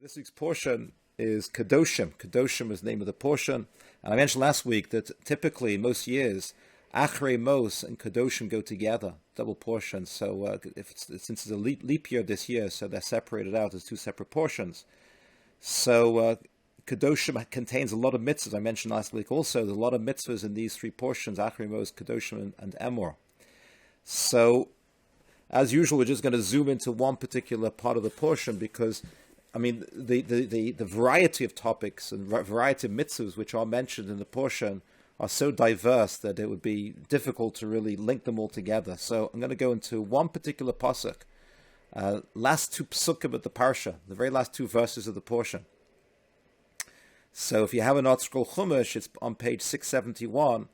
This week's portion is Kedoshim. Kedoshim is the name of the portion. And I mentioned last week that typically, most years, Achrei Mos and Kedoshim go together, double portions. So since it's a leap year this year, so they're separated out as two separate portions. So Kedoshim contains a lot of mitzvahs. I mentioned last week also, there's a lot of mitzvahs in these three portions, Achrei Mos, Kedoshim, and Emor. So, as usual, we're just going to zoom into one particular part of the portion because the variety of topics and variety of mitzvahs which are mentioned in the portion are so diverse that it would be difficult to really link them all together. So I'm going to go into one particular pasuk, last two psukim of the parsha, the very last two verses of the portion. So if you have an Art Scroll Chumash, it's on page 671.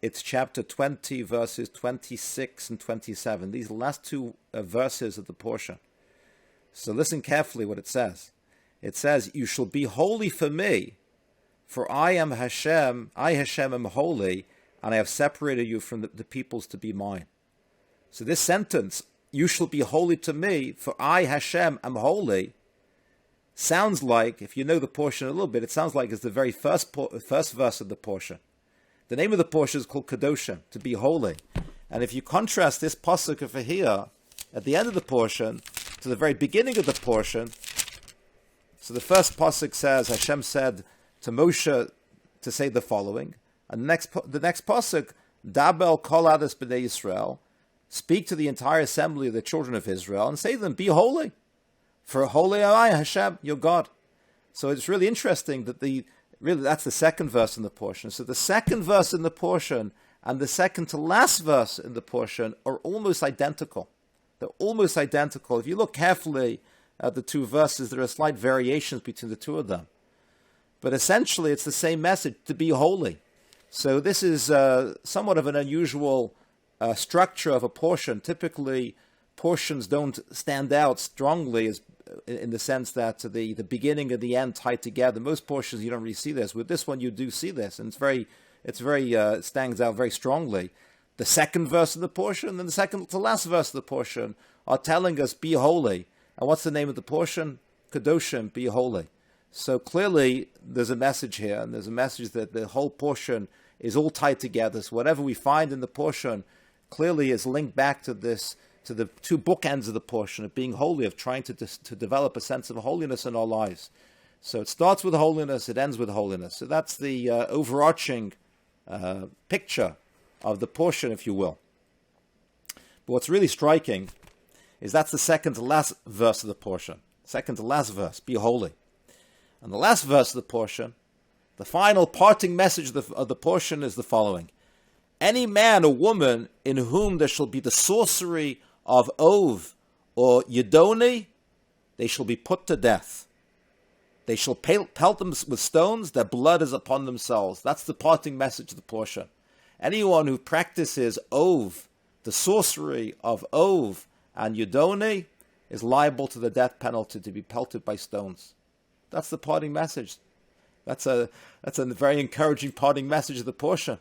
It's chapter 20, verses 26 and 27. These are the last two verses of the portion. So listen carefully what it says. It says, "You shall be holy for me, for I am Hashem, I Hashem am holy, and I have separated you from the peoples to be mine." So this sentence, "You shall be holy to me, for I Hashem am holy," sounds like, if you know the portion a little bit, it sounds like it's the very first verse of the portion. The name of the portion is called Kedoshim, to be holy. And if you contrast this pasuk over here, at the end of the portion, to the very beginning of the portion, so the first pasuk says, Hashem said to Moshe to say the following, and the next pasuk, Dabel kol adas b'nei Yisrael, speak to the entire assembly of the children of Israel, and say to them, be holy, for holy am I, Hashem, your God. So it's really interesting that that's the second verse in the portion. So the second verse in the portion and the second to last verse in the portion are almost identical. They're almost identical. If you look carefully at the two verses, there are slight variations between the two of them. But essentially, it's the same message, to be holy. So this is somewhat of an unusual structure of a portion. Typically, portions don't stand out strongly as in the sense that the beginning and the end tied together. Most portions you don't really see this. With this one, you do see this, and it stands out very strongly. The second verse of the portion and the second to last verse of the portion are telling us, be holy. And what's the name of the portion? Kedoshim, be holy. So clearly, there's a message here, and there's a message that the whole portion is all tied together. So whatever we find in the portion clearly is linked back to this, to the two bookends of the portion of being holy, of trying to develop a sense of holiness in our lives. So it starts with holiness, it ends with holiness. So that's the overarching picture of the portion, if you will. But what's really striking is that's the second to last verse of the portion. Second to last verse, be holy. And the last verse of the portion, the final parting message of the portion is the following. Any man or woman in whom there shall be the sorcery of Ov or Yedoni, they shall be put to death. They shall pelt them with stones, their blood is upon themselves. That's the parting message of the portion. Anyone who practices Ov, the sorcery of Ov and Yedoni, is liable to the death penalty, to be pelted by stones. That's the parting message. That's a very encouraging parting message of the portion.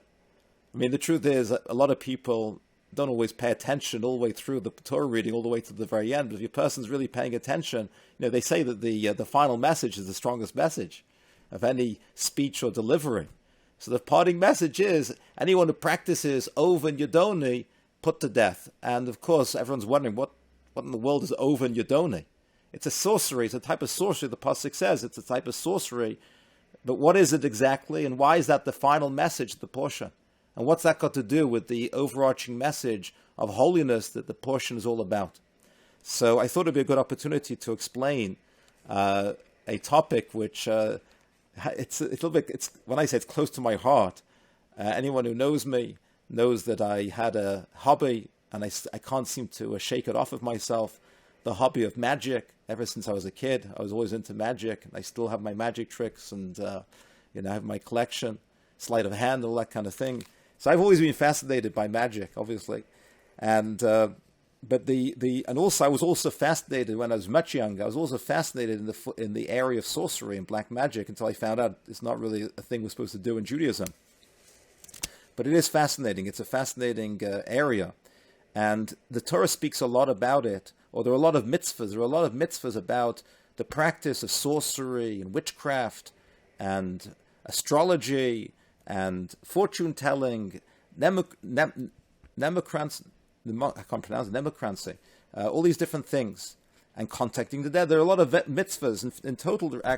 I mean, the truth is, a lot of people don't always pay attention all the way through the Torah reading, all the way to the very end. But if your person's really paying attention, they say that the final message is the strongest message of any speech or delivery. So the parting message is, anyone who practices Ov and Yedoni, put to death. And of course, everyone's wondering, what in the world is Ov and Yedoni? It's a sorcery. It's a type of sorcery. The pasuk says it's a type of sorcery. But what is it exactly? And why is that the final message of the portion? And what's that got to do with the overarching message of holiness that the portion is all about? So I thought it'd be a good opportunity to explain a topic which it's a little bit. It's when I say it's close to my heart. Anyone who knows me knows that I had a hobby, and I can't seem to shake it off of myself. The hobby of magic. Ever since I was a kid, I was always into magic, and I still have my magic tricks, and I have my collection, sleight of hand, all that kind of thing. So I've always been fascinated by magic, obviously, and and also I was also fascinated when I was much younger. I was also fascinated in the area of sorcery and black magic until I found out it's not really a thing we're supposed to do in Judaism. But it is fascinating. It's a fascinating area, and the Torah speaks a lot about it. Or there are a lot of mitzvahs. There are a lot of mitzvahs about the practice of sorcery and witchcraft and astrology and fortune telling, nemocrancy, I can't pronounce it, nemocrancy, all these different things, and contacting the dead. There are a lot of mitzvahs. In total, I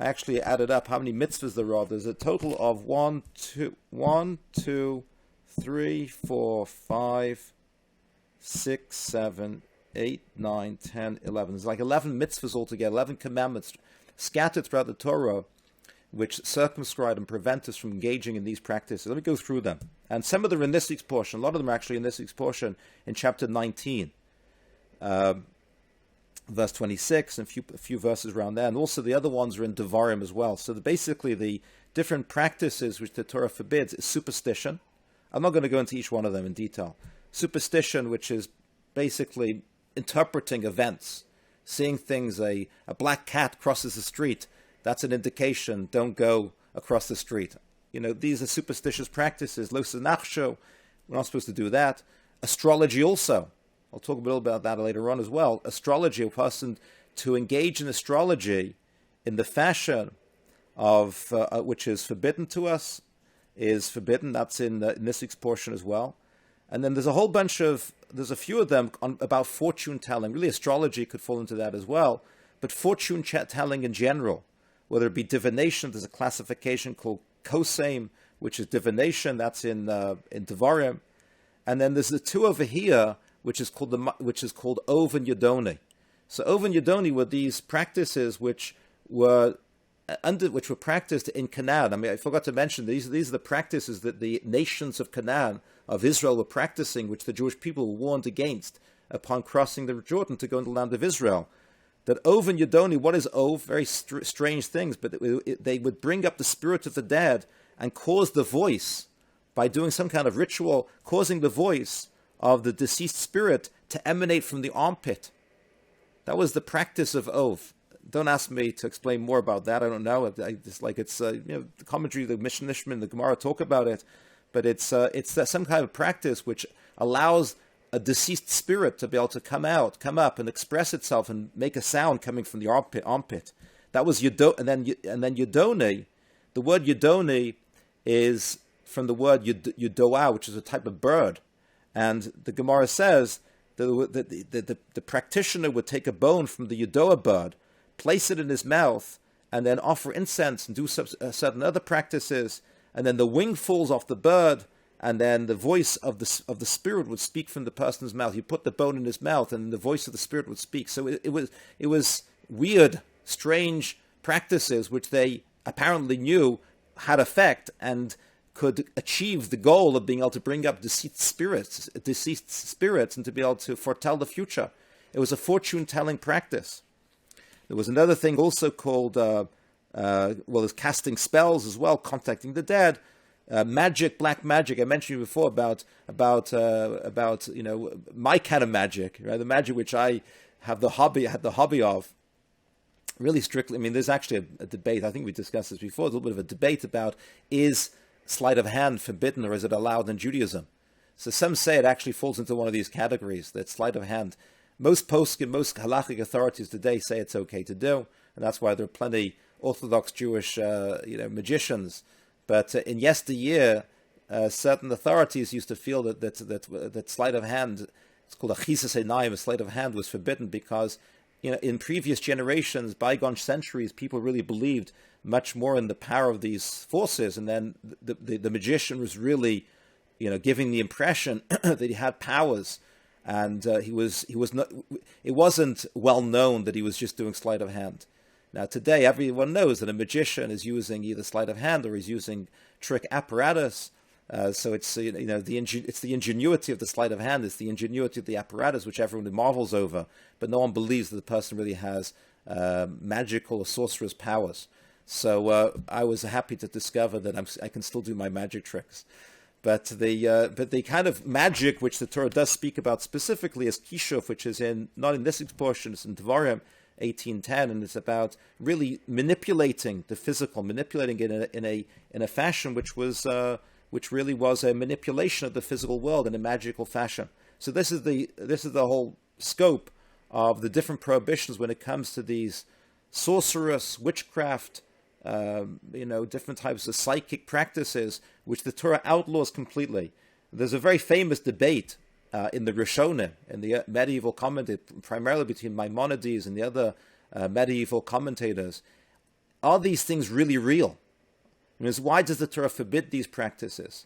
actually added up how many mitzvahs there are. There's a total of 1, 2, 3, 4, 5, 6, 7, 8, 9, 10, 11. There's like 11 mitzvahs altogether, 11 commandments scattered throughout the Torah, which circumscribe and prevent us from engaging in these practices. Let me go through them. And some of them are in this week's portion. A lot of them are actually in this week's portion in chapter 19, verse 26, and a few verses around there. And also the other ones are in Devarim as well. So basically the different practices which the Torah forbids is superstition. I'm not going to go into each one of them in detail. Superstition, which is basically interpreting events, seeing things, a black cat crosses the street, that's an indication, don't go across the street. These are superstitious practices. Lo senachsho, we're not supposed to do that. Astrology also. I'll talk a little about that later on as well. Astrology, a person to engage in astrology in the fashion of which is forbidden to us, is forbidden. That's in this week's portion as well. And then there's a few of them about fortune telling. Really, astrology could fall into that as well. But fortune telling in general, whether it be divination, there's a classification called Kedoshim, which is divination. That's in Devarim. And then there's the two over here, which is called Ov and Yodoni. So Ov and Yodoni were these practices which were practiced in Canaan. I mean, I forgot to mention these are the practices that the nations of Canaan, of Israel, were practicing, which the Jewish people were warned against upon crossing the Jordan to go into the land of Israel. That Ov and Yodoni, what is Ov? Very strange things, but they would bring up the spirit of the dead and cause the voice, by doing some kind of ritual, causing the voice of the deceased spirit to emanate from the armpit. That was the practice of Ov. Don't ask me to explain more about that. I don't know. The commentary, the Mishnah and the Gemara talk about it, but it's some kind of practice which allows a deceased spirit to be able to come up and express itself and make a sound coming from the armpit. That was Yodoni, and then Yodoni. The word Yodoni is from the word Yodoah, which is a type of bird. And the Gemara says that the practitioner would take a bone from the Yodoah bird, place it in his mouth, and then offer incense and do certain other practices, and then the wing falls off the bird, and then the voice of the spirit would speak from the person's mouth. You put the bone in his mouth, and the voice of the spirit would speak. So it was weird, strange practices which they apparently knew had effect and could achieve the goal of being able to bring up deceased spirits, and to be able to foretell the future. It was a fortune-telling practice. There was another thing also called, there's casting spells as well, contacting the dead, magic, black magic. I mentioned before about my kind of magic, right? The magic which I had the hobby of. Really strictly, I mean, there's actually a debate. I think we discussed this before. There's a little bit of a debate about, is sleight of hand forbidden or is it allowed in Judaism? So some say it actually falls into one of these categories, that sleight of hand. Most poskim, most halachic authorities today say it's okay to do, and that's why there are plenty Orthodox Jewish magicians. But in yesteryear, certain authorities used to feel that sleight of hand, it's called achisas einayim, a sleight of hand, was forbidden because in previous generations, bygone centuries, people really believed much more in the power of these forces, and then the magician was really, giving the impression that he had powers, and he was not. It wasn't well known that he was just doing sleight of hand. Now today, everyone knows that a magician is using either sleight of hand or he's using trick apparatus. So it's it's the ingenuity of the sleight of hand, it's the ingenuity of the apparatus which everyone marvels over, but no one believes that the person really has magical or sorcerer's powers. So I was happy to discover that I can still do my magic tricks. But the kind of magic which the Torah does speak about specifically is kishuf, which is not in this portion, it's in Devarim 18:10, and it's about really manipulating the physical, manipulating it in a fashion which really was a manipulation of the physical world in a magical fashion. So this is the whole scope of the different prohibitions when it comes to these sorcerous, witchcraft, different types of psychic practices, which the Torah outlaws completely. There's a very famous debate in the Rishonim, in the medieval commentary, primarily between Maimonides and the other medieval commentators. Are these things really real? Why does the Torah forbid these practices?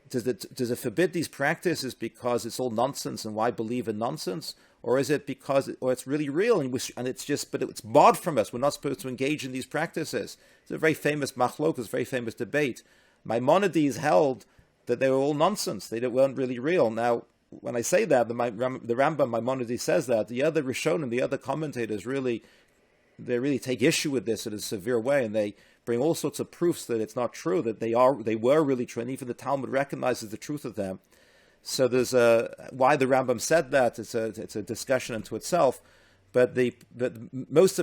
Does it forbid these practices because it's all nonsense and why believe in nonsense? Or is it because it's really real and it's barred from us? We're not supposed to engage in these practices. It's a very famous machlokas, very famous debate. Maimonides held that they were all nonsense. They weren't really real. Now, when I say that, the Rambam Maimonides says that. The other Rishonim, the other commentators really take issue with this in a severe way, and they bring all sorts of proofs that it's not true, that they were really true, and even the Talmud recognizes the truth of them. So there's why the Rambam said that. It's a discussion unto itself. But most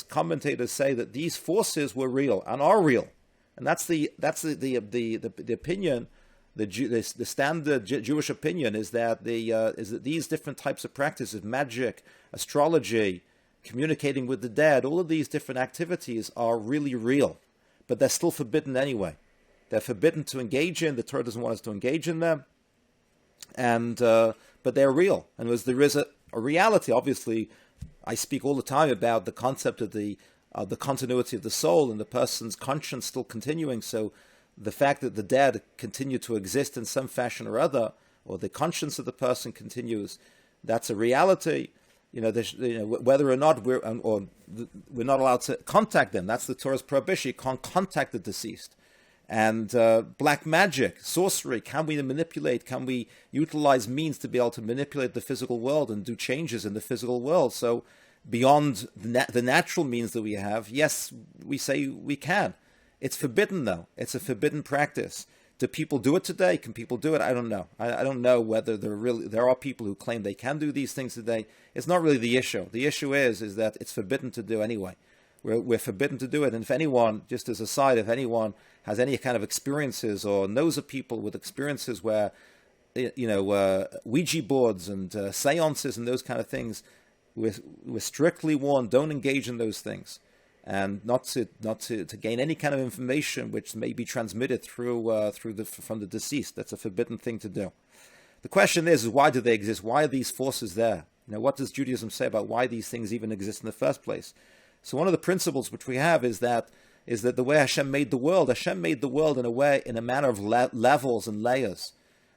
commentators say that these forces were real and are real, and that's the opinion. The standard Jewish opinion is that these different types of practices, magic, astrology, communicating with the dead, all of these different activities are really real, but they're still forbidden anyway. They're forbidden to engage in. The Torah doesn't want us to engage in them, but they're real. And there is a reality. Obviously, I speak all the time about the concept of the continuity of the soul and the person's conscience still continuing. So the fact that the dead continue to exist in some fashion or other, or the conscience of the person continues, that's a reality. Whether or not we're not allowed to contact them. That's the Torah's prohibition. You can't contact the deceased. And black magic, sorcery, can we manipulate? Can we utilize means to be able to manipulate the physical world and do changes in the physical world? So beyond the natural means that we have, yes, we say we can. It's forbidden, though. It's a forbidden practice. Do people do it today? Can people do it? I don't know. I don't know whether there are people who claim they can do these things today. It's not really the issue. The issue is that it's forbidden to do anyway. We're forbidden to do it. And if anyone, just as a side, if anyone has any kind of experiences or knows of people with experiences where, Ouija boards and seances and those kind of things, we're strictly warned, don't engage in those things. And not to gain any kind of information which may be transmitted from the deceased. That's a forbidden thing to do. The question is why do they exist? Why are these forces there? What does Judaism say about why these things even exist in the first place? So one of the principles which we have is that the way Hashem made the world in a manner of levels and layers.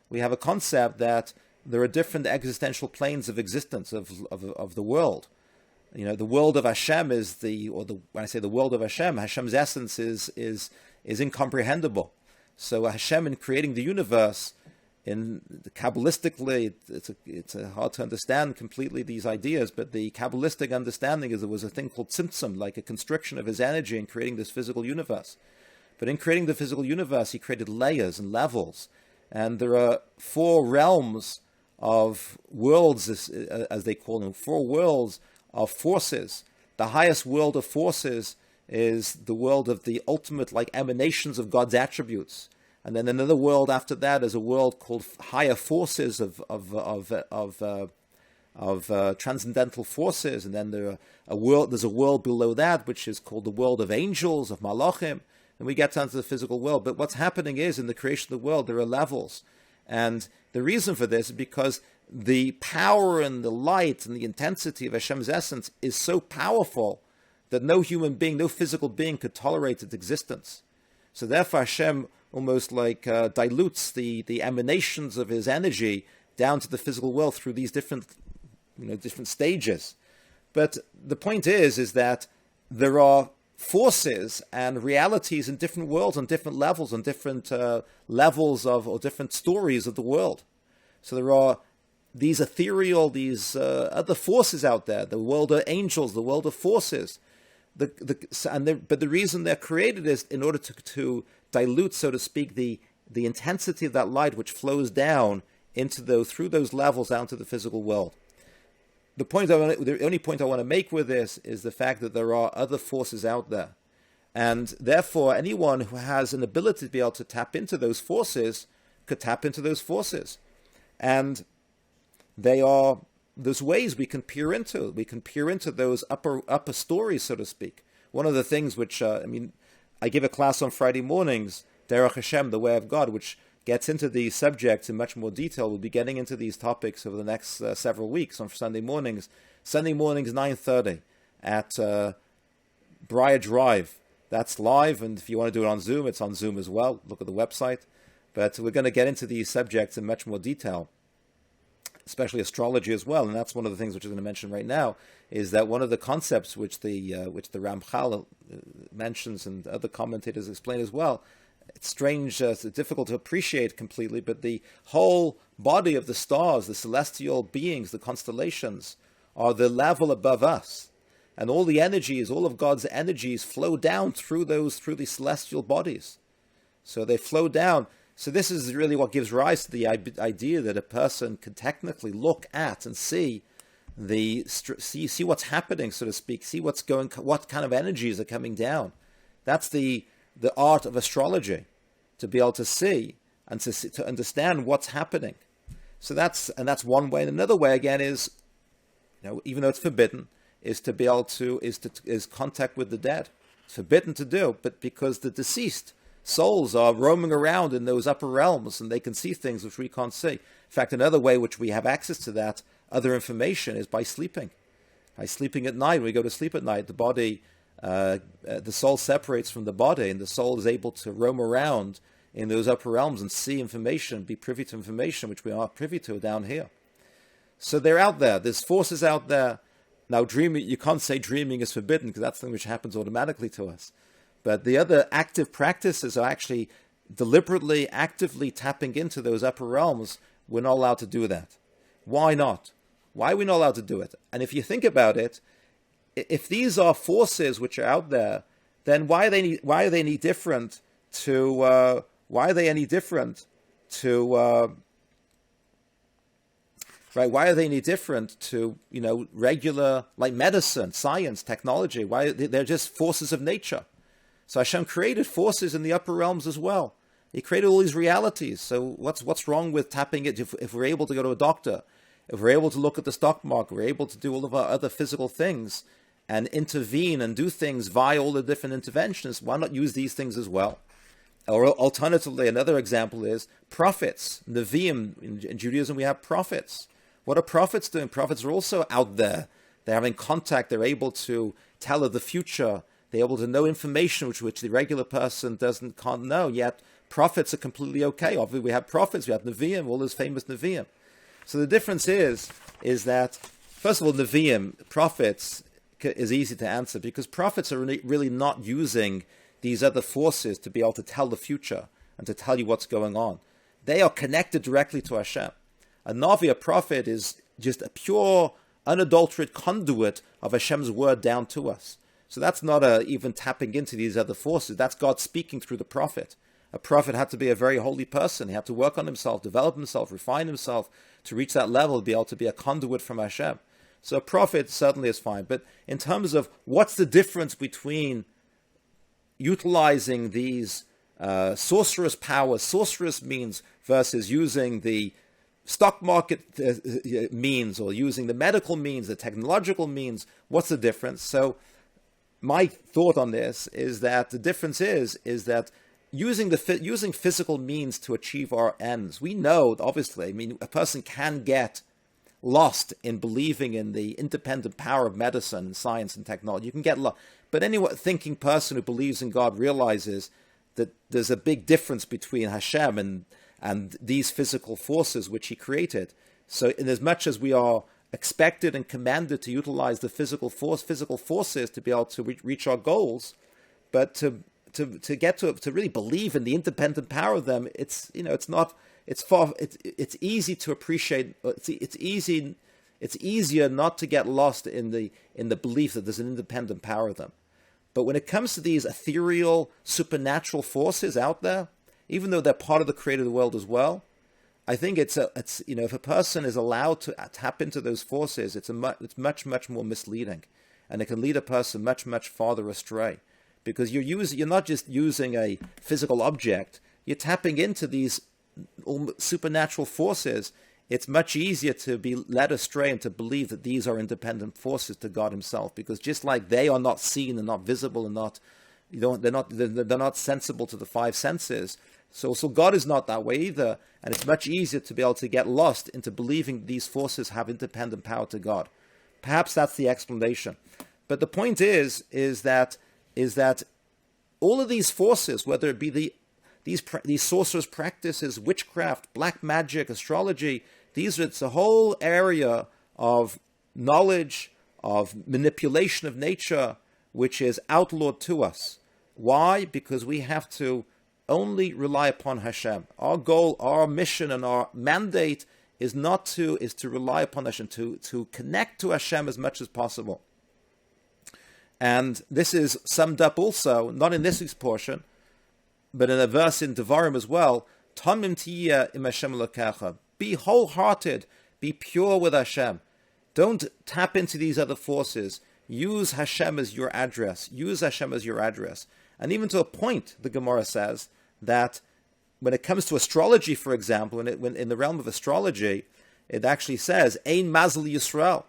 We have a concept that there are different existential planes of existence of the world. The world of Hashem when I say the world of Hashem, Hashem's essence is incomprehensible. So Hashem, in creating the universe, Kabbalistically, it's hard to understand completely these ideas, but the Kabbalistic understanding is there was a thing called tzimtzum, like a constriction of his energy in creating this physical universe. But in creating the physical universe, he created layers and levels, and there are 4 realms of worlds, as they call them, 4 worlds of forces. The highest world of forces is the world of the ultimate, like, emanations of God's attributes. And then another world after that is a world called higher forces of transcendental forces. And then there's a world below that which is called the world of angels, of malachim. And we get down to the physical world. But what's happening is, in the creation of the world, there are levels. And the reason for this is because the power and the light and the intensity of Hashem's essence is so powerful that no human being, no physical being could tolerate its existence. So therefore Hashem almost like dilutes the emanations of his energy down to the physical world through these different stages. But the point is that there are forces and realities in different worlds, on different levels, on different levels of, or different stories of the world. So there are these ethereal, these other forces out there, the world of angels, the world of forces. But the reason they're created is in order to dilute, so to speak, the intensity of that light which flows down through those levels down to the physical world. The only point I want to make with this is the fact that there are other forces out there. And therefore, anyone who has an ability to be able to tap into those forces could tap into those forces. And they are there's ways we can peer into. We can peer into those upper stories, so to speak. One of the things which, I give a class on Friday mornings, Derech Hashem, the Way of God, which gets into these subjects in much more detail. We'll be getting into these topics over the next several weeks on Sunday mornings. Sunday mornings, 9:30 at Briar Drive. That's live, and if you want to do it on Zoom, it's on Zoom as well. Look at the website. But we're going to get into these subjects in much more detail, especially astrology as well. And that's one of the things which I'm going to mention right now, is that one of the concepts which the Ramchal mentions and other commentators explain as well. It's strange, it's difficult to appreciate completely, but the whole body of the stars, the celestial beings, the constellations, are the level above us. And all the energies, all of God's energies flow down through these celestial bodies. So they flow down. So this is really what gives rise to the idea that a person can technically look at and see what's happening, so to speak, see what kind of energies are coming down. That's the art of astrology, to be able to see and to understand what's happening. So that's one way. And another way again is, even though it's forbidden, is to be able to is contact with the dead. It's forbidden to do, but because the deceased souls are roaming around in those upper realms and they can see things which we can't see. In fact, another way which we have access to that other information is by sleeping. By sleeping at night, when we go to sleep at night, the body, the soul separates from the body, and the soul is able to roam around in those upper realms and see information, be privy to information which we are privy to down here. So they're out there. There's forces out there. Now, dreaming, you can't say dreaming is forbidden because that's something which happens automatically to us. But the other active practices are actually deliberately, actively tapping into those upper realms. We're not allowed to do that. Why not? Why are we not allowed to do it? And if you think about it, if these are forces which are out there, then why are they any different to regular, like medicine, science, technology? Why they're just forces of nature. So Hashem created forces in the upper realms as well. He created all these realities. So what's wrong with tapping it? If we're able to go to a doctor, if we're able to look at the stock market, we're able to do all of our other physical things and intervene and do things via all the different interventions, why not use these things as well? Or alternatively, another example is prophets. Nevi'im, in Judaism we have prophets. What are prophets doing? Prophets are also out there. They're having contact. They're able to tell of the future. They're able to know information which the regular person can't know. Yet prophets are completely okay. Obviously, we have prophets, we have Nevi'im, all those famous Nevi'im. So the difference is that, first of all, Nevi'im, prophets, is easy to answer because prophets are really not using these other forces to be able to tell the future and to tell you what's going on. They are connected directly to Hashem. A Navi, a prophet, is just a pure, unadulterated conduit of Hashem's word down to us. So that's not even tapping into these other forces. That's God speaking through the prophet. A prophet had to be a very holy person. He had to work on himself, develop himself, refine himself to reach that level, be able to be a conduit from Hashem. So a prophet certainly is fine. But in terms of what's the difference between utilizing these sorcerous powers, sorcerous means, versus using the stock market means or using the medical means, the technological means, what's the difference? So my thought on this is that the difference is that using physical means to achieve our ends. We know, obviously, a person can get lost in believing in the independent power of medicine and science and technology. You can get lost. But any thinking person who believes in God realizes that there's a big difference between Hashem and these physical forces which he created. So in as much as we are expected and commanded to utilize the physical forces to be able to reach our goals, but to really believe in the independent power of them, it's easy to appreciate. It's easier not to get lost in the belief that there's an independent power of them. But when it comes to these ethereal, supernatural forces out there, even though they're part of the creator of the world as well, I think if a person is allowed to tap into those forces, it's much, much more misleading, and it can lead a person much, much farther astray, because you're not just using a physical object, you're tapping into these supernatural forces it's much easier to be led astray and to believe that these are independent forces to God himself, because just like they are not seen and not visible and not, they're not sensible to the five senses, so God is not that way either, and it's much easier to be able to get lost into believing these forces have independent power to God. Perhaps that's the explanation. But the point is that all of these forces, whether it be these sorcerers' practices, witchcraft, black magic, astrology, it's a whole area of knowledge, of manipulation of nature, which is outlawed to us. Why? Because we have to only rely upon Hashem. Our goal, our mission, and our mandate is to rely upon Hashem, to connect to Hashem as much as possible. And this is summed up also, not in this week's portion, but in a verse in Devarim as well. Tamim tiyeh im Hashem elokecha. Be wholehearted, be pure with Hashem. Don't tap into these other forces. Use Hashem as your address. Use Hashem as your address. And even to a point, the Gemara says, that when it comes to astrology, for example, when in the realm of astrology, it actually says, Ein Mazel Yisrael,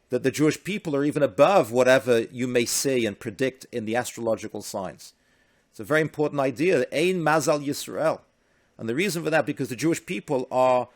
that the Jewish people are even above whatever you may see and predict in the astrological signs. It's a very important idea, Ein Mazel Yisrael. And the reason for that, because the Jewish people are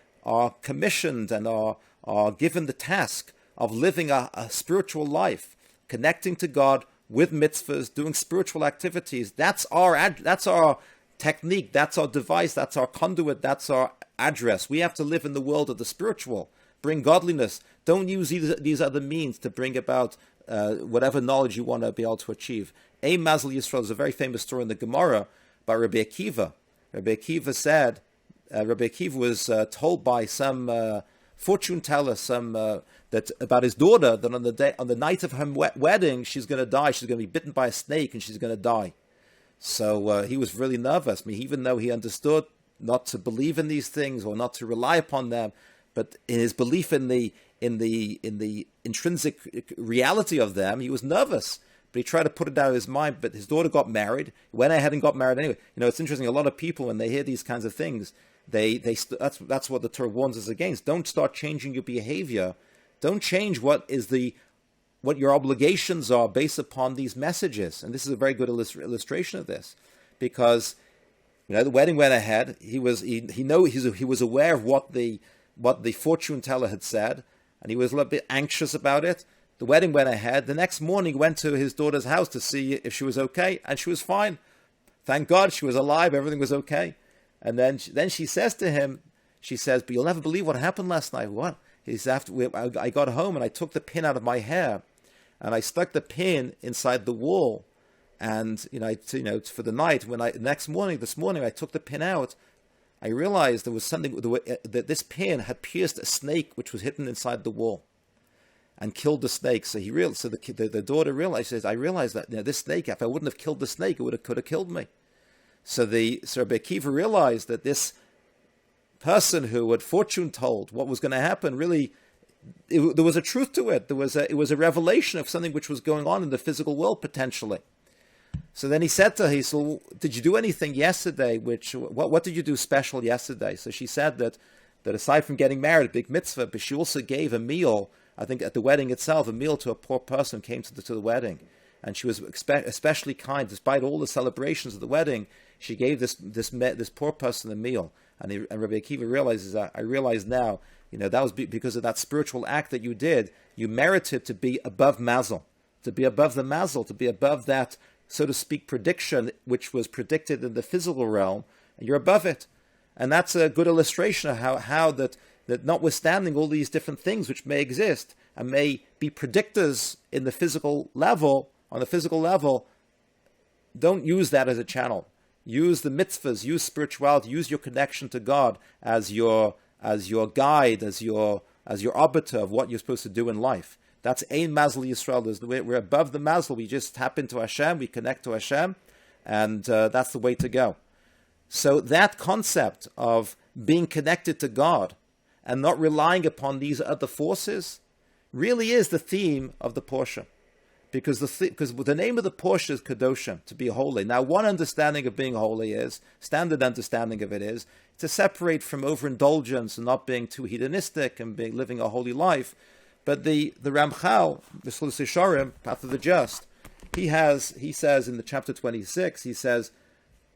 commissioned and are given the task of living a spiritual life, connecting to God with mitzvahs, doing spiritual activities. That's our technique, that's our device, that's our conduit, that's our address. We have to live in the world of the spiritual, bring godliness. Don't use these other means to bring about whatever knowledge you want to be able to achieve. Ein Mazel Yisrael is a very famous story in the Gemara by Rabbi Akiva. Rabbi Akiva said, Rabbi Akiva was told by some fortune teller, that about his daughter, that on the night of her wedding, she's going to die. She's going to be bitten by a snake and she's going to die. So he was really nervous. I mean, even though he understood not to believe in these things or not to rely upon them, but in his belief in the intrinsic reality of them, he was nervous. But he tried to put it out of his mind. But his daughter got married. He went ahead and got married anyway. It's interesting. A lot of people, when they hear these kinds of things, that's what the Torah warns us against. Don't start changing your behavior. Don't change what your obligations are based upon these messages. And this is a very good illustration of this, because the wedding went ahead. He was aware of what the fortune teller had said, and he was a little bit anxious about it. The wedding went ahead. The next morning, he went to his daughter's house to see if she was okay, and she was fine. Thank God, she was alive. Everything was okay. And then she says to him, but you'll never believe what happened last night. What? He says, I got home and I took the pin out of my hair, and I stuck the pin inside the wall. And for the night, this morning I took the pin out, I realized there was something that this pin had pierced a snake which was hidden inside the wall, and killed the snake. So the daughter realized. She says, I realized that this snake, if I wouldn't have killed the snake, it could have killed me. So Rabbi Akiva realized that this person who had fortune told what was going to happen, really, there was a truth to it. It was a revelation of something which was going on in the physical world potentially. So then he said to her, so did you do anything yesterday? What did you do special yesterday? So she said that aside from getting married, a big mitzvah, but she also gave a meal, I think at the wedding itself, a meal to a poor person who came to the wedding. And she was especially kind, despite all the celebrations of the wedding. She gave this poor person a meal. And Rabbi Akiva realizes that, I realize now, that was because of that spiritual act that you did. You merited to be above mazel, to be above the mazel, to be above that, so to speak, prediction which was predicted in the physical realm. And you're above it. And that's a good illustration of how that notwithstanding all these different things which may exist and may be predictors in the physical level, on the physical level, don't use that as a channel. Use the mitzvahs, use spirituality, use your connection to God as your guide, as your arbiter of what you're supposed to do in life. That's Ein Mazel Yisrael. We're above the Mazel. We just tap into Hashem, we connect to Hashem, and that's the way to go. So that concept of being connected to God and not relying upon these other forces really is the theme of the portion. because the name of the Porsche is Kedoshim, to be holy. Now, one understanding of being holy is, standard understanding of it is, to separate from overindulgence and not being too hedonistic and living a holy life. But the Ramchal, the Shlus Yesharim, Path of the Just, he says in the chapter 26, he says,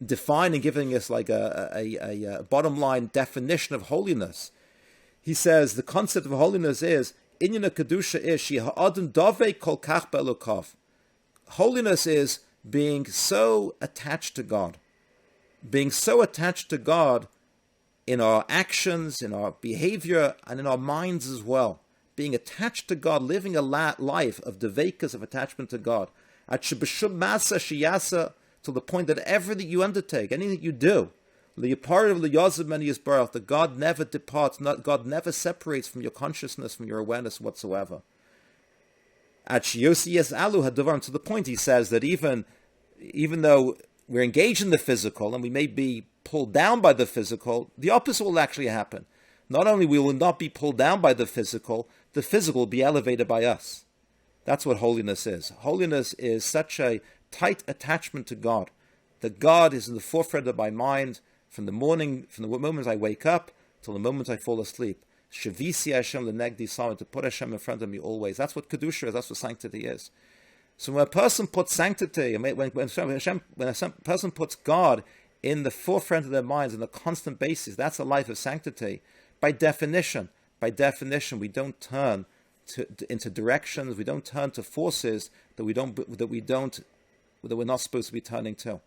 defining, giving us like a bottom line definition of holiness. He says the concept of holiness is Inyan Kedusha is she ha'adam davei kol kach be'elokav. Holiness is being so attached to God, being so attached to God in our actions, in our behavior, and in our minds as well. Being attached to God, living a life of devekas, of attachment to God. At shebeshum masa sheyasa, to the point that everything you undertake, anything you do, that God never departs, God never separates from your consciousness, from your awareness whatsoever. To the point he says that even though we're engaged in the physical and we may be pulled down by the physical, the opposite will actually happen. Not only we will not be pulled down by the physical will be elevated by us. That's what holiness is. Holiness is such a tight attachment to God, that God is in the forefront of my mind from the moment I wake up till the moment I fall asleep. Shavisi Hashem lenegdi sama, to put Hashem in front of me always. That's what Kedusha is, that's what sanctity is. So when a person puts sanctity, when a person puts God in the forefront of their minds on a constant basis, that's a life of sanctity. By definition, we don't turn into directions, we don't turn to forces that we're not supposed to be turning to.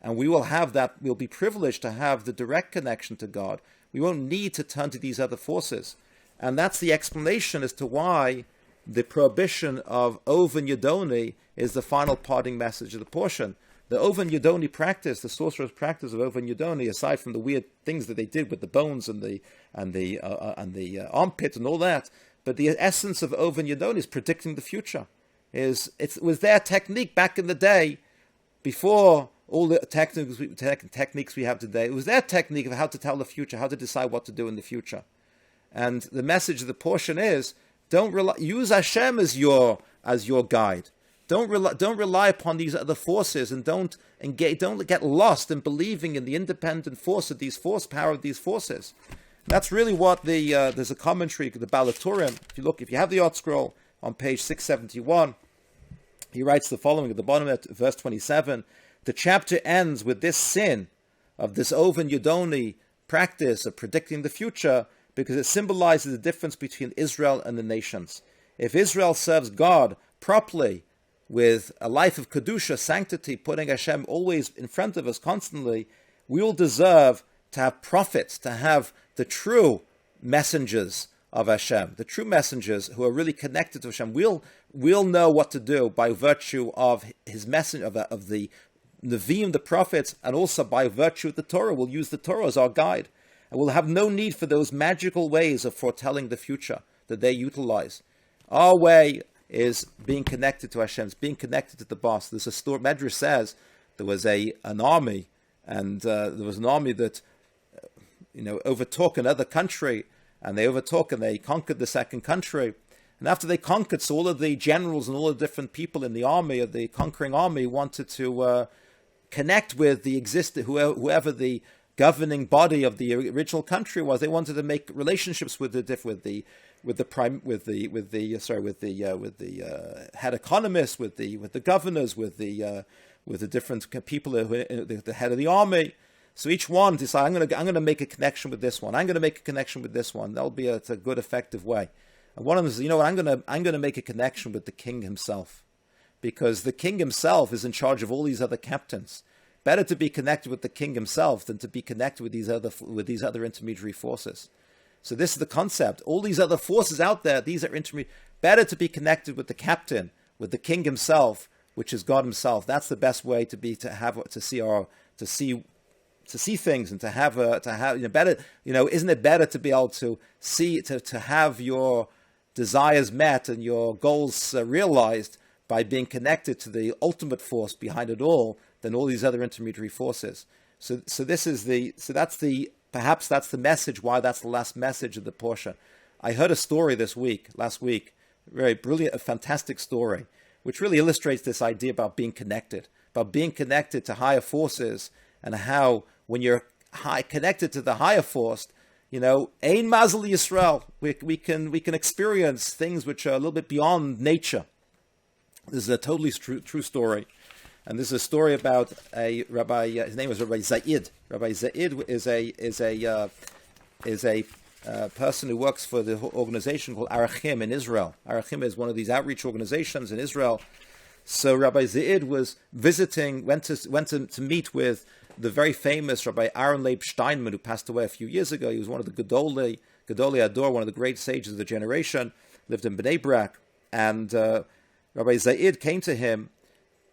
And we will have that, we'll be privileged to have the direct connection to God. We won't need to turn to these other forces. And that's the explanation as to why the prohibition of Oven Yedoni is the final parting message of the portion. The Oven Yedoni practice, the sorcerer's practice of Oven Yedoni, aside from the weird things that they did with the bones and the armpit and all that, but the essence of Oven Yedoni is predicting the future. It was their technique back in the day, before all the techniques we have today. It was their technique of how to tell the future, how to decide what to do in the future. And the message of the portion is: use Hashem as your guide. Don't rely upon these other forces, and don't get lost in believing in the independent force of these power of these forces. That's really what there's a commentary, the Balaturim. If you have the Art Scroll on page 671, he writes the following at the bottom of verse 27. The chapter ends with this sin of this Oven Yedoni practice of predicting the future, because it symbolizes the difference between Israel and the nations. If Israel serves God properly, with a life of Kedusha, sanctity, putting Hashem always in front of us constantly, we will deserve to have prophets, to have the true messengers of Hashem, the true messengers who are really connected to Hashem. We'll know what to do by virtue of his message, of the Nevi'im, the prophets, and also by virtue of the Torah. We'll use the Torah as our guide. And we'll have no need for those magical ways of foretelling the future that they utilize. Our way is being connected to Hashem, being connected to the boss. There's a story, Medrash says, there was an army, and there was an army that overtook another country, and they conquered the second country. And after they conquered, so all of the generals and all the different people in the army, of the conquering army, wanted to connect with the whoever the governing body of the original country was. They wanted to make relationships with the head economists, with the governors, with the different people, the head of the army. So each one decided, I'm going to make a connection with this one. I'm going to make a connection with this one. That'll be a good, effective way. And one of them says, I'm going to make a connection with the king himself, because the king himself is in charge of all these other captains. Better to be connected with the king himself than to be connected with these other intermediary forces. So this is the concept. All these other forces out there, these are intermediate. Better to be connected with the captain, with the king himself, which is God himself. That's the best way to see things, and to have better. Isn't it better to be able to see, to have your desires met and your goals realized by being connected to the ultimate force behind it all than all these other intermediary forces? So that's the message, why that's the last message of the portion. I heard a story last week, very brilliant, a fantastic story, which really illustrates this idea about being connected to higher forces, and how when you're connected to the higher force, Ein Mazel Yisrael, we can experience things which are a little bit beyond nature. This is a totally true story. And this is a story about a rabbi. His name was Rabbi Zaid. Rabbi Zaid is a person who works for the organization called Arachim in Israel. Arachim is one of these outreach organizations in Israel. So Rabbi Zaid was visiting, went to meet with the very famous Rabbi Aaron Leib Steinman, who passed away a few years ago. He was one of the Gedolei Ador, one of the great sages of the generation, lived in Bnei Brak, and Rabbi Zaid came to him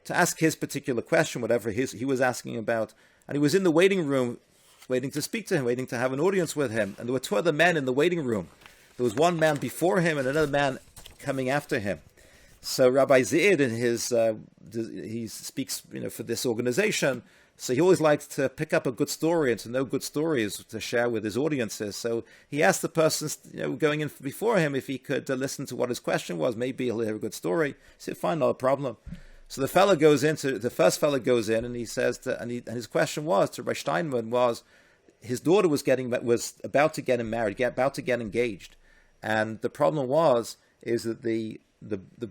to ask his particular question, whatever he was asking about. And he was in the waiting room, waiting to speak to him, waiting to have an audience with him. And there were two other men in the waiting room. There was one man before him and another man coming after him. So Rabbi Zaid, in he speaks, for this organization. So he always likes to pick up a good story and to know good stories to share with his audiences. So he asked the person, going in before him, if he could listen to what his question was. Maybe he'll hear a good story. He said, "Fine, not a problem." So the first fellow goes in, and he says, and his question was to Rabbi Steinman was, his daughter was about to get married, about to get engaged, and the problem is that the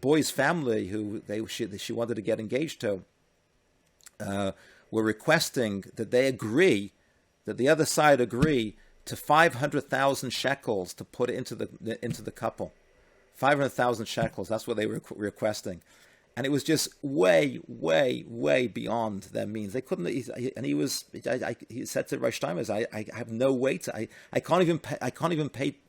boy's family, who she wanted to get engaged to, were requesting that the other side agree to 500,000 shekels to put into the couple. 500,000 shekels. That's what they were requesting. And it was just way, way, way beyond their means. They couldn't. He said to Rosh Steinmetz, "I have no way to. I can't even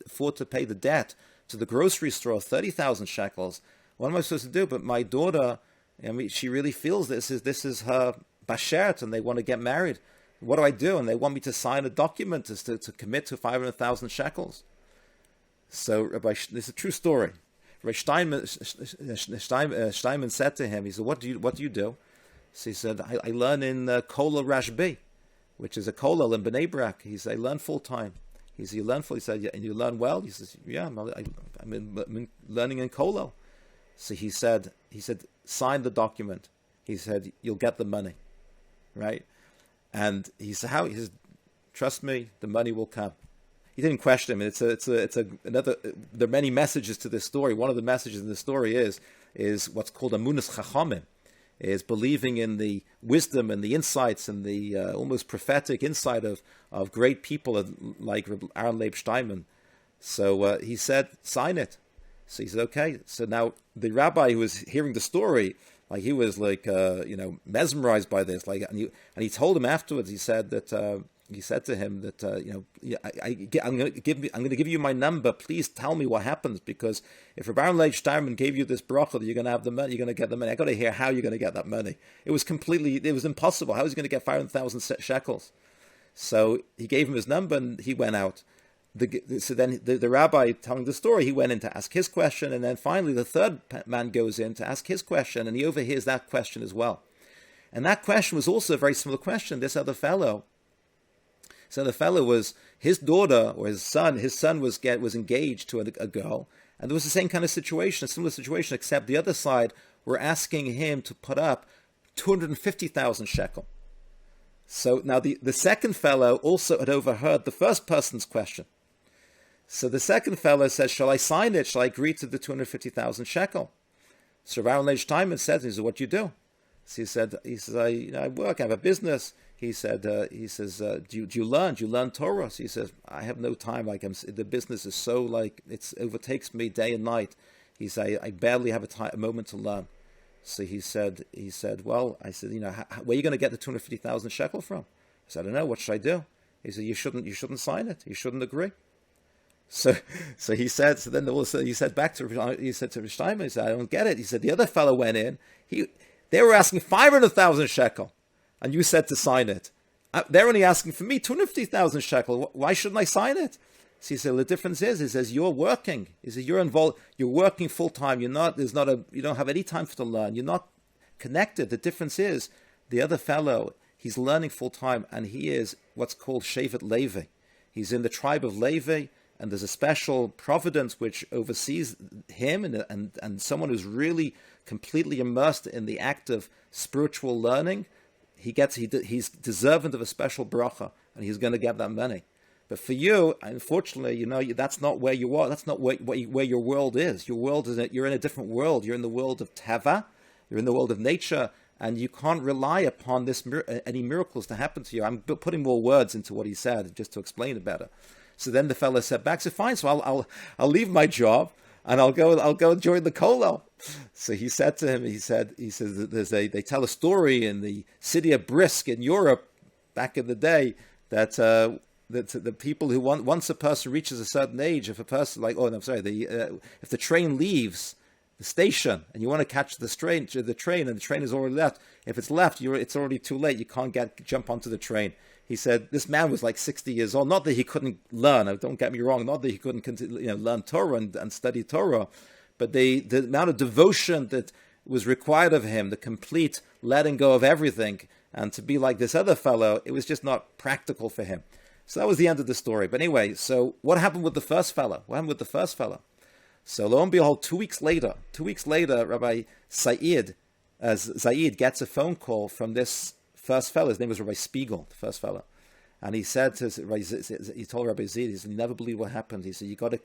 afford to pay the debt to the grocery store, 30,000 shekels. What am I supposed to do? But my daughter, she really feels this is her bashert, and they want to get married. What do I do? And they want me to sign a document to commit to 500,000 shekels." So this is a true story. Rabbi Steinman said to him, he said, "What do you do?" So he said, I learn in Kollel Rashbi, which is a kollel in Bnei Brak. He said, "I learn full time." He said, "You learn full?" He said, "Yeah, and you learn well?" He says, "Yeah, I'm learning in kollel." So he said, "Sign the document." He said, "You'll get the money," right? And he said, "How?" He says, "Trust me, the money will come." He didn't question him. There are many messages to this story. One of the messages in the story is what's called amunas chachamim, is believing in the wisdom and the insights and the almost prophetic insight of great people like Aaron Leib Steinman. So he said, "Sign it." So he said, "Okay." So now the rabbi who was hearing the story, he was mesmerized by this. And he told him afterwards. He said that. He said to him that I'm going to give you my number. Please tell me what happens, because if Rabbi Leib Steinman gave you this bracha that you're going to have the money, you're going to get the money. I got to hear how you're going to get that money. It was impossible. How was he going to get 500,000 shekels? So he gave him his number and he went out. So then the rabbi telling the story, he went in to ask his question, and then finally the third man goes in to ask his question, and he overhears that question as well. And that question was also a very similar question. This other fellow. So the fellow was his daughter or his son. His son was engaged to a girl, and there was the same kind of situation, a similar situation, except the other side were asking him to put up 250,000 shekel. So now the second fellow also had overheard the first person's question. So the second fellow said, "Shall I sign it? Shall I agree to the 250,000 shekel?" So Aaron Leib Steinman said, "What do you do?" So he said, I work, I have a business. He says, do you learn? Do you learn Torah? So he says, "I have no time. The business is so it overtakes me day and night." He said, I barely have a moment to learn." So he said, "Well," I said, "where are you going to get the 250,000 shekel from?" I said, "I don't know. What should I do?" He said, You shouldn't sign it. You shouldn't agree." So he said. So then also he said to Steinman, he said, "I don't get it." He said, "The other fellow went in. They were asking 500,000 shekel. And you said to sign it. They're only asking for me 250,000 shekel. Why shouldn't I sign it?" So he said, "The difference is, he says, you're working. He says, you're involved. You're working full time. You don't have any time to learn. You're not connected. The difference is, the other fellow, he's learning full time, and he is what's called Shevet Levi. He's in the tribe of Levi, and there's a special providence which oversees him, and someone who's really completely immersed in the act of spiritual learning, he's deserving of a special bracha, and he's going to get that money. But for you, unfortunately, that's not where you are. That's not where your world is. Your world is you're in a different world. You're in the world of teva. You're in the world of nature, and you can't rely upon any miracles to happen to you. I'm putting more words into what he said just to explain it better. So then the fellow said back, so fine, so I'll leave my job and I'll go join the kollel. So he said to him, he says that they tell a story in the city of Brisk in Europe back in the day that the people who once a person reaches a certain age, if the train leaves the station and you want to catch the train and the train is already left, if it's left, it's already too late. You can't jump onto the train. He said this man was like 60 years old. Not that he couldn't learn. Don't get me wrong. Not that he couldn't learn Torah and study Torah, but the amount of devotion that was required of him, the complete letting go of everything, and to be like this other fellow, it was just not practical for him. So that was the end of the story. But anyway, so what happened with the first fellow? So lo and behold, 2 weeks later, Rabbi Zaid gets a phone call from this first fellow. His name was Rabbi Spiegel, the first fellow, and he said he told Rabbi Zaid, he said, "You never believe what happened." He said, "You got to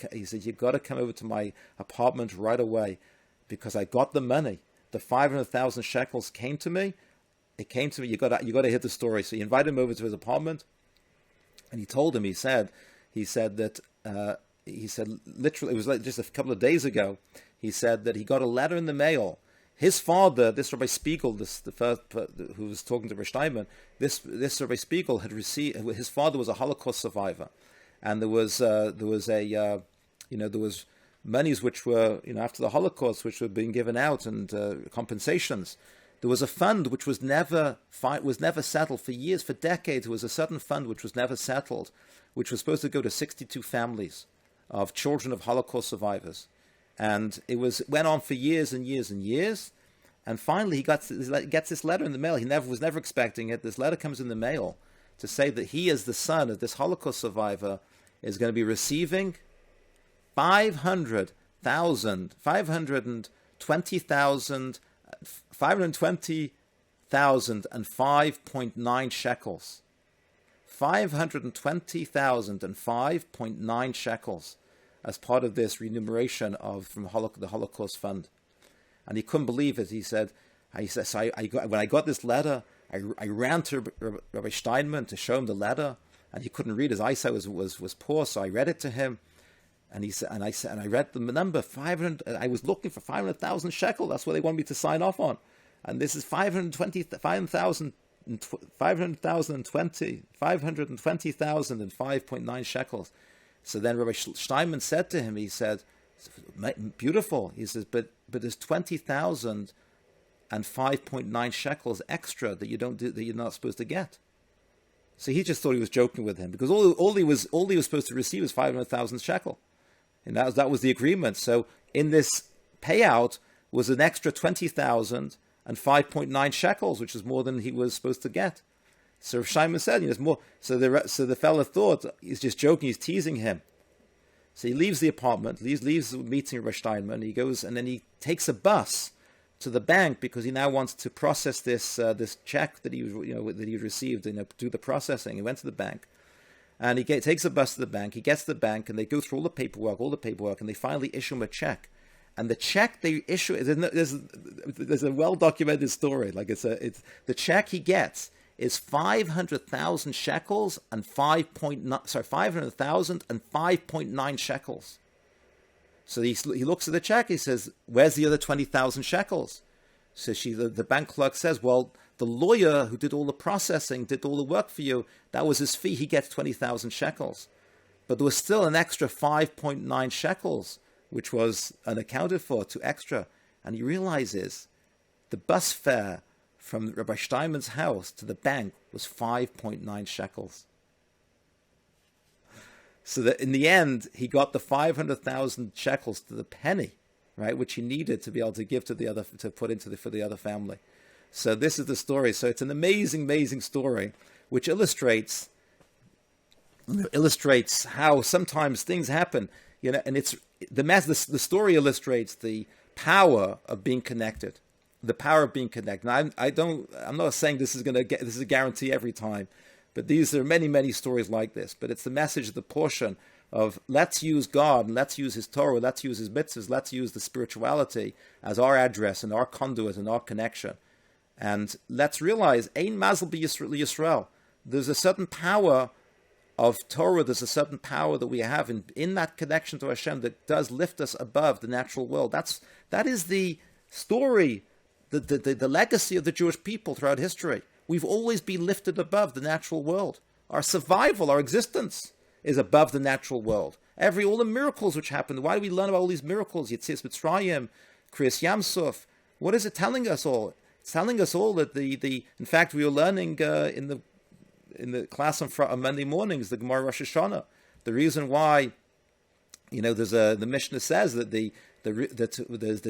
come over to my apartment right away, because I got the money. The 500,000 shekels came to me. It came to me. You got to hear the story." So he invited him over to his apartment, and he told him. He said that. He said, literally, it was like just a couple of days ago, he said that he got a letter in the mail. His father, this Rabbi Spiegel, the first who was talking to Rabbi Steinman, this Rabbi Spiegel had received, his father was a Holocaust survivor. And there was monies which were, after the Holocaust, which were being given out, and compensations. There was a fund which was never settled for years, for decades. There was a certain fund which was never settled, which was supposed to go to 62 families of children of Holocaust survivors. And went on for years and years and years. And finally he gets this letter in the mail. He was never expecting it. This letter comes in the mail to say that he, as the son of this Holocaust survivor, is going to be receiving 520,000 and 5.9 shekels. 520,000 and 5.9 shekels as part of this remuneration from the Holocaust Fund. And he couldn't believe it. He said, so when I got this letter, I ran to Rabbi Steinman to show him the letter, and he couldn't read. His eyesight was poor, so I read it to him. And I read the number 500. I was looking for 500,000 shekel. That's what they wanted me to sign off on. And this is 520,000 and 520,000 and 5.9 shekels. So then Rabbi Steinman said to him, he said, "Beautiful." He says, but there's 20,000 and 5.9 shekels extra that you're not supposed to get. So he just thought he was joking with him, because all he was supposed to receive was 500,000 shekel, and that was the agreement. So in this payout was an extra 20,000 and 5.9 shekels, which is more than he was supposed to get. So Shimon said, there's more. So the fellow thought he's just joking, he's teasing him. So he leaves the apartment, leaves the meeting with Rabbi Steinman. He goes, and then he takes a bus to the bank, because he now wants to process this check that he received, do the processing. He went to the bank, and he takes a bus to the bank. He gets to the bank, and they go through all the paperwork, and they finally issue him a check. And the check they issue, there's a well documented story. Like it's the check he gets is 500,000 shekels and 500,000 and 5.9 shekels. So he looks at the check. He says, "Where's the other 20,000 shekels?" So the bank clerk says, "Well, the lawyer who did all the processing, did all the work for you, that was his fee. He gets 20,000 shekels. But there was still an extra 5.9 shekels, which was unaccounted for, to extra." And he realizes the bus fare from Rabbi Steinman's house to the bank was 5.9 shekels. So that in the end, he got the 500,000 shekels to the penny, right, which he needed to be able to give to put for the other family. So this is the story. So it's an amazing, amazing story, which illustrates illustrates how sometimes things happen, and it's the story illustrates the power of being connected, the power of being connected. And I'm not saying this is a guarantee every time, but these are many stories like this. But it's the message, the portion of let's use God and let's use His Torah, let's use His mitzvahs, let's use the spirituality as our address and our conduit and our connection, and let's realize Ein Mazel Yisrael. There's a certain power of Torah, there's a certain power that we have in that connection to Hashem that does lift us above the natural world. That is the story, the legacy of the Jewish people throughout history. We've always been lifted above the natural world. Our survival, our existence is above the natural world. All the miracles which happened, why do we learn about all these miracles? Yetzias Mitzrayim, Kriyas Yamsuf. What is it telling us all? It's telling us all that in fact we were learning in the class on Monday mornings, the Gemara Rosh Hashanah. The reason why, the Mishnah says that the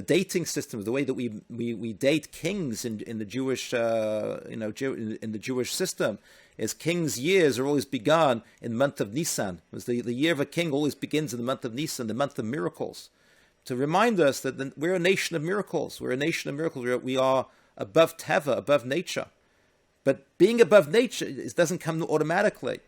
dating system, the way that we date kings in the Jewish in the Jewish system, is kings' years are always begun in the month of Nisan. The year of a king always begins in the month of Nisan, the month of miracles, to remind us that we're a nation of miracles. We're a nation of miracles. We are above teva, above nature. But being above nature doesn't come automatically.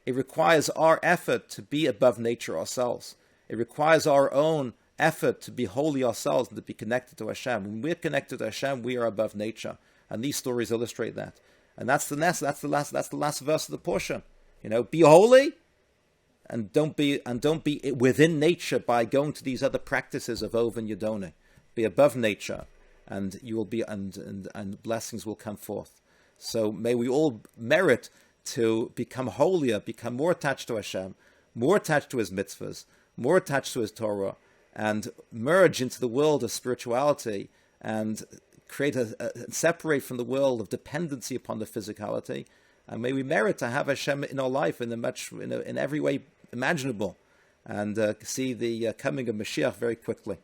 It requires our effort to be above nature ourselves. It requires our own effort to be holy ourselves and to be connected to Hashem. When we're connected to Hashem, we are above nature, and these stories illustrate that. And that's the last verse of the portion. Be holy, and don't be within nature by going to these other practices of Ov and Yedone. Be above nature, and you will be and blessings will come forth. So may we all merit to become holier, become more attached to Hashem, more attached to His mitzvahs, more attached to His Torah, and merge into the world of spirituality and create separate from the world of dependency upon the physicality. And may we merit to have Hashem in our life in every way imaginable, and see the coming of Mashiach very quickly.